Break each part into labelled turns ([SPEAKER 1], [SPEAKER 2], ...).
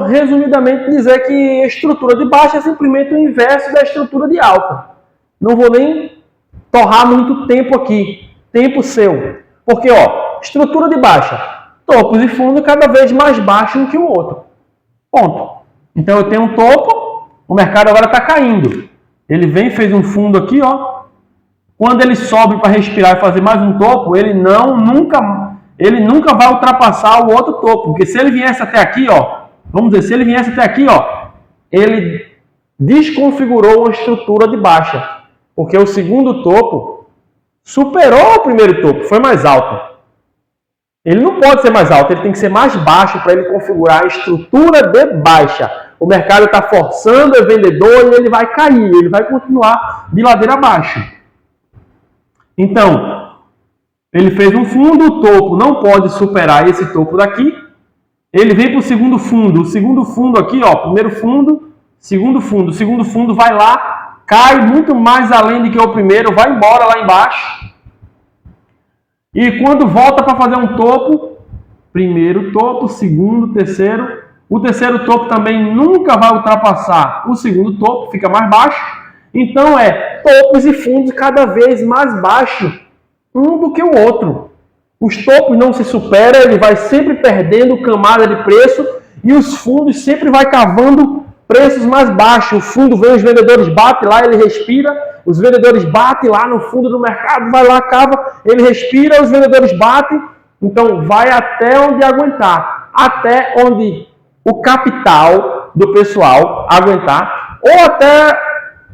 [SPEAKER 1] resumidamente, dizer que a estrutura de baixa é simplesmente o inverso da estrutura de alta. Não vou nem torrar muito tempo aqui, tempo seu. Porque, ó, estrutura de baixa, topos e fundo cada vez mais baixo um que o outro. Ponto. Então eu tenho um topo, o mercado agora está caindo. Ele vem, fez um fundo aqui, ó. Quando ele sobe para respirar e fazer mais um topo, ele nunca vai ultrapassar o outro topo. Porque se ele viesse até aqui, ó, vamos dizer, se ele viesse até aqui, ó, ele desconfigurou uma estrutura de baixa. Porque o segundo topo superou o primeiro topo, foi mais alto. Ele não pode ser mais alto, ele tem que ser mais baixo para ele configurar a estrutura de baixa. O mercado está forçando o vendedor e ele vai cair, ele vai continuar de ladeira abaixo. Então, ele fez um fundo, o topo não pode superar esse topo daqui. Ele vem para o segundo fundo aqui, ó, primeiro fundo, segundo fundo. O segundo fundo vai lá, cai muito mais além do que o primeiro, vai embora lá embaixo. E quando volta para fazer um topo, primeiro topo, segundo, terceiro. O terceiro topo também nunca vai ultrapassar o segundo topo, fica mais baixo. Então topos e fundos cada vez mais baixos, um do que o outro. Os topos não se superam, ele vai sempre perdendo camada de preço e os fundos sempre vai cavando preços mais baixos. O fundo vem, os vendedores batem lá, ele respira, os vendedores batem lá no fundo do mercado, vai lá, cava, ele respira, os vendedores batem, então vai até onde aguentar, até onde o capital do pessoal aguentar, ou até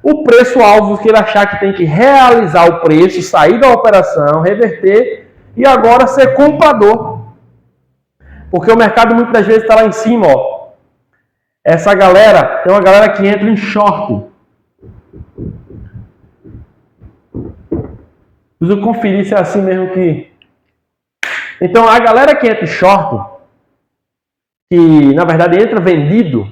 [SPEAKER 1] o preço-alvo que ele achar que tem que realizar o preço, sair da operação, reverter e agora ser comprador. Porque o mercado muitas das vezes está lá em cima, ó. Essa galera, tem uma galera que entra em short. Preciso conferir se é assim mesmo que... Então, a galera que entra em short, que na verdade entra vendido,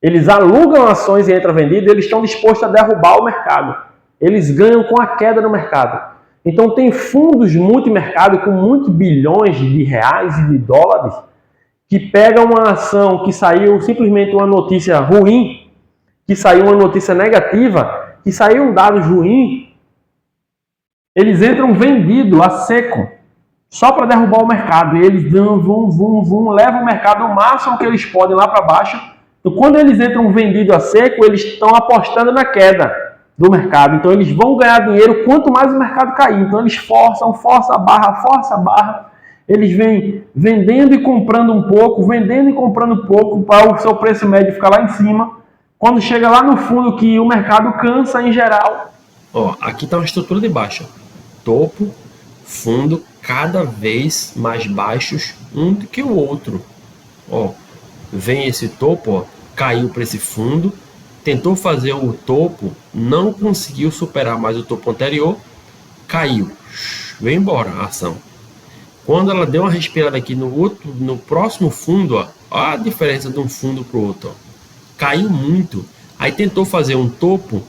[SPEAKER 1] eles alugam ações e entram vendido, eles estão dispostos a derrubar o mercado. Eles ganham com a queda no mercado. Então tem fundos multimercado com muitos bilhões de reais e de dólares que pegam uma ação que saiu simplesmente uma notícia ruim, que saiu uma notícia negativa, que saiu um dado ruim, eles entram vendido a seco, só para derrubar o mercado. E eles levam o mercado o máximo que eles podem lá para baixo. Então, quando eles entram vendido a seco, eles estão apostando na queda do mercado. Então, eles vão ganhar dinheiro quanto mais o mercado cair. Então, eles forçam a barra. Eles vêm vendendo e comprando um pouco, para o seu preço médio ficar lá em cima. Quando chega lá no fundo que o mercado cansa em geral.
[SPEAKER 2] Ó, aqui está uma estrutura de baixa. Topo, fundo, cada vez mais baixos um do que o outro. Ó, vem esse topo, ó, caiu para esse fundo, tentou fazer o topo, não conseguiu superar mais o topo anterior, caiu, veio embora a ação. Quando ela deu uma respirada aqui no próximo fundo, ó a diferença de um fundo para o outro, ó, caiu muito, aí tentou fazer um topo,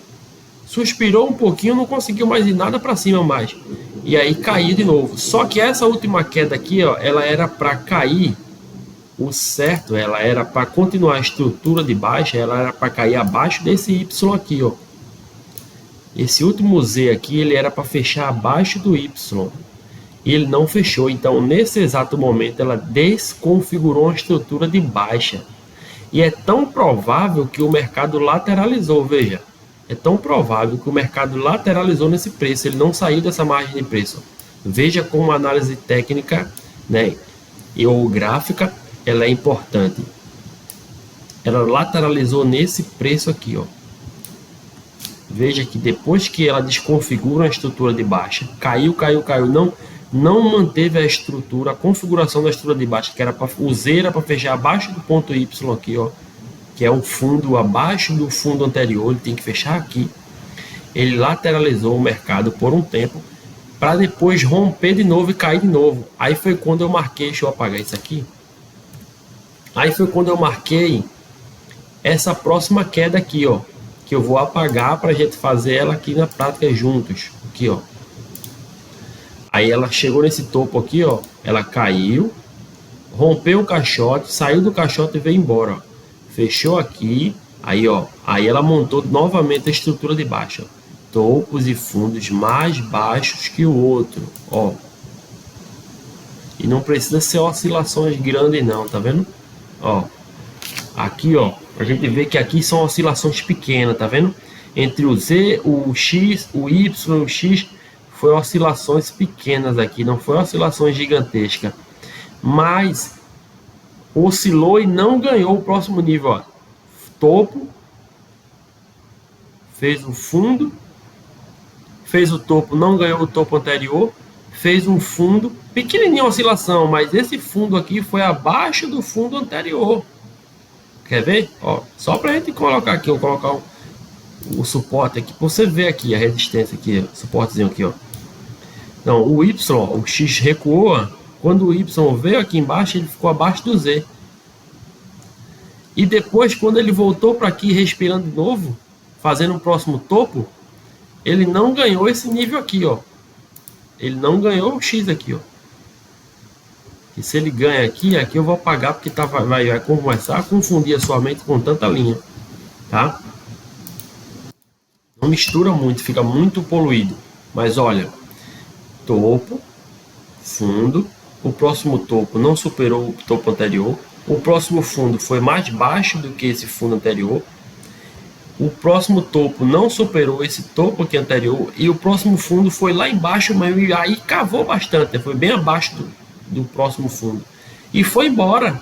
[SPEAKER 2] suspirou um pouquinho, não conseguiu mais ir nada para cima mais, e aí caiu de novo. Só que essa última queda aqui, ó, ela era para cair. O certo, ela era para continuar a estrutura de baixa, ela era para cair abaixo desse Y aqui, ó. Esse último Z aqui, ele era para fechar abaixo do Y. E ele não fechou, então nesse exato momento ela desconfigurou uma estrutura de baixa. E é tão provável que o mercado lateralizou, veja. É tão provável que o mercado lateralizou nesse preço, ele não saiu dessa margem de preço. Veja como a análise técnica, né, ou gráfica, ela é importante. Ela lateralizou nesse preço aqui, ó. Veja que depois que ela desconfigura a estrutura de baixa, caiu, não manteve a estrutura, a configuração da estrutura de baixa, que era para o Z era para fechar abaixo do ponto Y aqui, ó, que é o fundo abaixo do fundo anterior, ele tem que fechar aqui. Ele lateralizou o mercado por um tempo, para depois romper de novo e cair de novo. Aí foi quando eu marquei, deixa eu apagar isso aqui. Aí foi quando eu marquei essa próxima queda aqui, ó, que eu vou apagar para a gente fazer ela aqui na prática juntos. Aqui, ó. Aí ela chegou nesse topo aqui, ó, ela caiu, rompeu o caixote, saiu do caixote e veio embora, ó. fechou aqui, aí ó, aí ela montou novamente a estrutura de baixo, ó. Topos e fundos mais baixos que o outro, ó. E não precisa ser oscilações grandes não, tá vendo? Ó, aqui ó, a gente vê que aqui são oscilações pequenas, tá vendo? Entre o Z, o X, o Y e o X foi oscilações pequenas aqui, não foi oscilações gigantescas. Mas oscilou e não ganhou o próximo nível, ó. Topo, fez o fundo, fez o topo, não ganhou o topo anterior, fez um fundo, pequenininha oscilação, mas esse fundo aqui foi abaixo do fundo anterior. Quer ver? Ó, só para a gente colocar aqui, eu vou colocar o suporte aqui, para você ver aqui a resistência aqui, o suportezinho aqui, ó. Então, o Y, ó, o X recuou, ó. Quando o Y veio aqui embaixo, ele ficou abaixo do Z. E depois, quando ele voltou para aqui, respirando de novo, fazendo o próximo topo, ele não ganhou esse nível aqui, ó. Ele não ganhou o X aqui, ó. E se ele ganha aqui, aqui eu vou apagar, porque vai começar a confundir a sua mente com tanta linha, tá? Não mistura muito, fica muito poluído. Mas olha, topo, fundo, o próximo topo não superou o topo anterior, o próximo fundo foi mais baixo do que esse fundo anterior, o próximo topo não superou esse topo aqui anterior, e o próximo fundo foi lá embaixo, mas aí cavou bastante, foi bem abaixo do próximo fundo, e foi embora.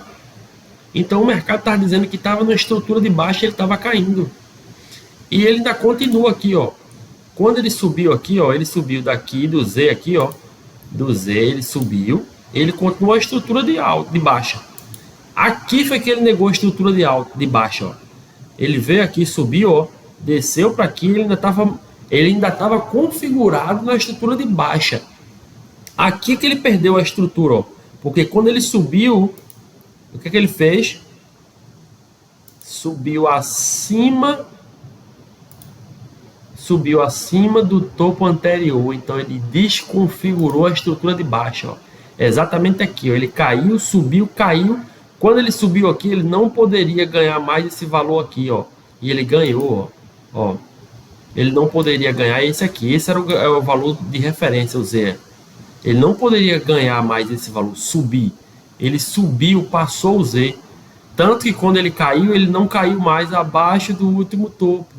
[SPEAKER 2] Então o mercado estava dizendo que estava na estrutura de baixa, ele estava caindo, e ele ainda continua aqui, ó. Quando ele subiu aqui, ó, ele subiu daqui do Z aqui, ó, do Z ele subiu, ele continuou a estrutura de alta, de baixa. Aqui foi que ele negou a estrutura de alta, de baixa, ó. Ele veio aqui, subiu, ó, desceu para aqui, ele ainda estava configurado na estrutura de baixa. Aqui que ele perdeu a estrutura, ó, porque quando ele subiu, o que ele fez? Subiu acima do topo anterior, então ele desconfigurou a estrutura de baixa, ó. Exatamente aqui, ó, ele caiu, subiu, caiu. Quando ele subiu aqui, ele não poderia ganhar mais esse valor aqui, ó. E ele ganhou, ó. Ele não poderia ganhar esse aqui. Esse era o valor de referência, o Z. Ele não poderia ganhar mais esse valor, subir. Ele subiu, passou o Z. Tanto que quando ele caiu, ele não caiu mais abaixo do último topo.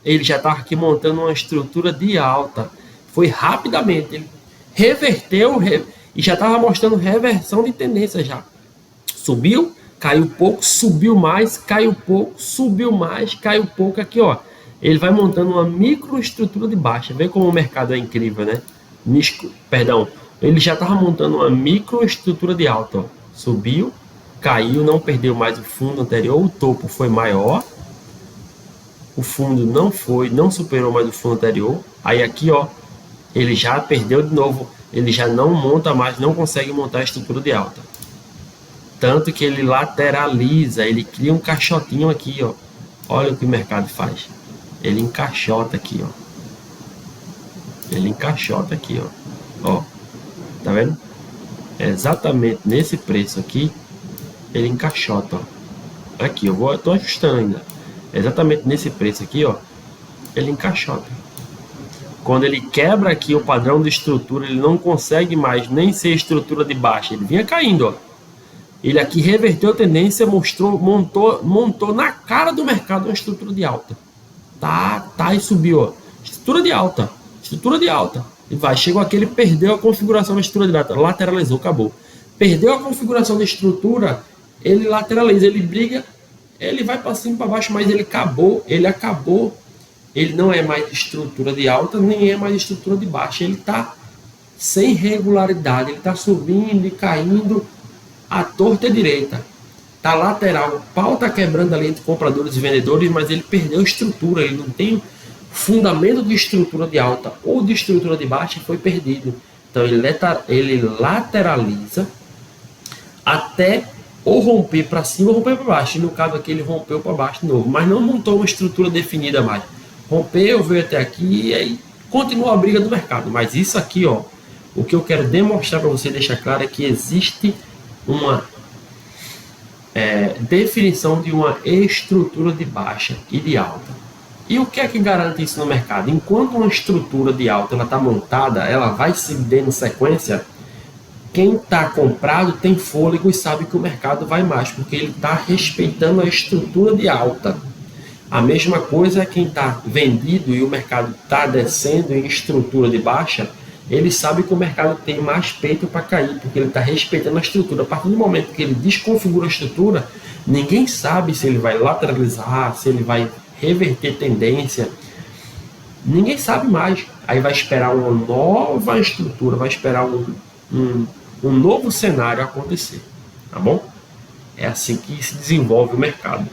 [SPEAKER 2] Ele já estava aqui montando uma estrutura de alta. Foi rapidamente. Ele reverteu e já estava mostrando reversão de tendência já. Subiu, caiu pouco, subiu mais, caiu pouco, subiu mais, caiu pouco. Aqui, ó, ele vai montando uma microestrutura de baixa. Vê como o mercado é incrível, né? Perdão, ele já estava montando uma microestrutura de alta, ó. Subiu, caiu, não perdeu mais o fundo anterior, o topo foi maior, o fundo não superou mais o fundo anterior. Aí aqui, ó, ele já perdeu de novo, ele já não monta mais, não consegue montar a estrutura de alta. Tanto que ele lateraliza, ele cria um caixotinho aqui, ó. Olha o que o mercado faz. Ele encaixota aqui, ó. Ele encaixota aqui, ó. Ó, tá vendo? Exatamente nesse preço aqui, ele encaixota, ó. Aqui, eu tô ajustando ainda. Exatamente nesse preço aqui, ó, ele encaixota. Quando ele quebra aqui o padrão de estrutura, ele não consegue mais nem ser estrutura de baixa. Ele vinha caindo, ó. Ele aqui reverteu a tendência, montou na cara do mercado uma estrutura de alta. Tá, e subiu, ó. Estrutura de alta. E chegou aqui, ele perdeu a configuração da estrutura de alta, lateralizou, acabou. Perdeu a configuração da estrutura, ele lateraliza, ele briga, ele vai para cima e para baixo, mas ele acabou. Ele não é mais estrutura de alta, nem é mais estrutura de baixa. Ele tá sem regularidade, ele tá subindo e caindo à torta e direita, tá lateral, o pau tá quebrando ali entre compradores e vendedores, mas ele perdeu estrutura, ele não tem fundamento de estrutura de alta ou de estrutura de baixa, foi perdido. Então ele lateraliza até ou romper para cima ou romper para baixo, e no caso aqui ele rompeu para baixo de novo, mas não montou uma estrutura definida mais, rompeu, veio até aqui e aí continua a briga do mercado. Mas isso aqui, ó, o que eu quero demonstrar para você, deixar claro, é que existe definição de uma estrutura de baixa e de alta. E o que é que garante isso no mercado? Enquanto uma estrutura de alta está montada, ela vai seguir em sequência. Quem está comprado tem fôlego e sabe que o mercado vai mais, porque ele está respeitando a estrutura de alta. A mesma coisa é quem está vendido e o mercado está descendo em estrutura de baixa, ele sabe que o mercado tem mais peito para cair, porque ele está respeitando a estrutura. A partir do momento que ele desconfigura a estrutura, ninguém sabe se ele vai lateralizar, se ele vai reverter tendência. Ninguém sabe mais. Aí vai esperar uma nova estrutura, vai esperar um novo cenário acontecer. Tá bom? É assim que se desenvolve o mercado.